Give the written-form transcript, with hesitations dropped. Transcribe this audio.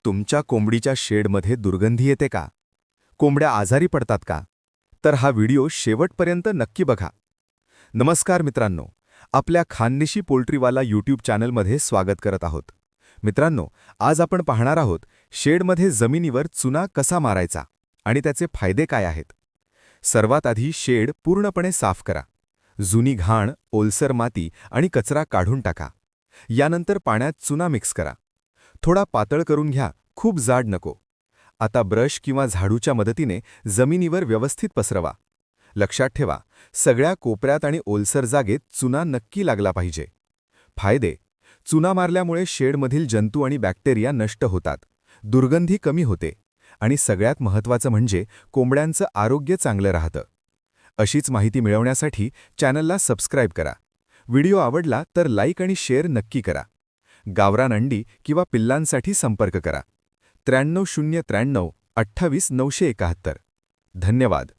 तुमच्या कोंबडीच्या शेडमध्ये दुर्गंधी येते का? कोंबड्या आजारी पडतात का? तर हा व्हिडिओ शेवटपर्यंत नक्की बघा. नमस्कार मित्रांनो, आपल्या खानदेशी पोल्ट्रीवाला यूट्यूब चॅनलमध्ये स्वागत करत आहोत. मित्रांनो, आज आपण पाहणार आहोत शेडमध्ये जमिनीवर चुना कसा मारायचा आणि त्याचे फायदे काय आहेत. सर्वात आधी शेड पूर्णपणे साफ करा. जुनी घाण, ओलसर माती आणि कचरा काढून टाका. यानंतर पाण्यात चुना मिक्स करा. थोडा पातळ करून घ्या, खूप जाड नको. आता ब्रश किंवा झाडूच्या मदतीने जमिनीवर व्यवस्थित पसरवा. लक्षात ठेवा, सगळ्या कोपऱ्यात आणि ओलसर जागेत चुना नक्की लागला पाहिजे. फायदे: चुना मारल्यामुळे शेडमधील जंतू आणि बॅक्टेरिया नष्ट होतात, दुर्गंधी कमी होते आणि सगळ्यात महत्त्वाचं म्हणजे कोंबड्यांचं आरोग्य चांगलं राहतं. अशीच माहिती मिळवण्यासाठी चॅनलला सबस्क्राईब करा. व्हिडिओ आवडला तर लाईक आणि शेअर नक्की करा. गावरान अंडी किंवा पिल्लांसाठी संपर्क करा. 93 093 28 971. धन्यवाद.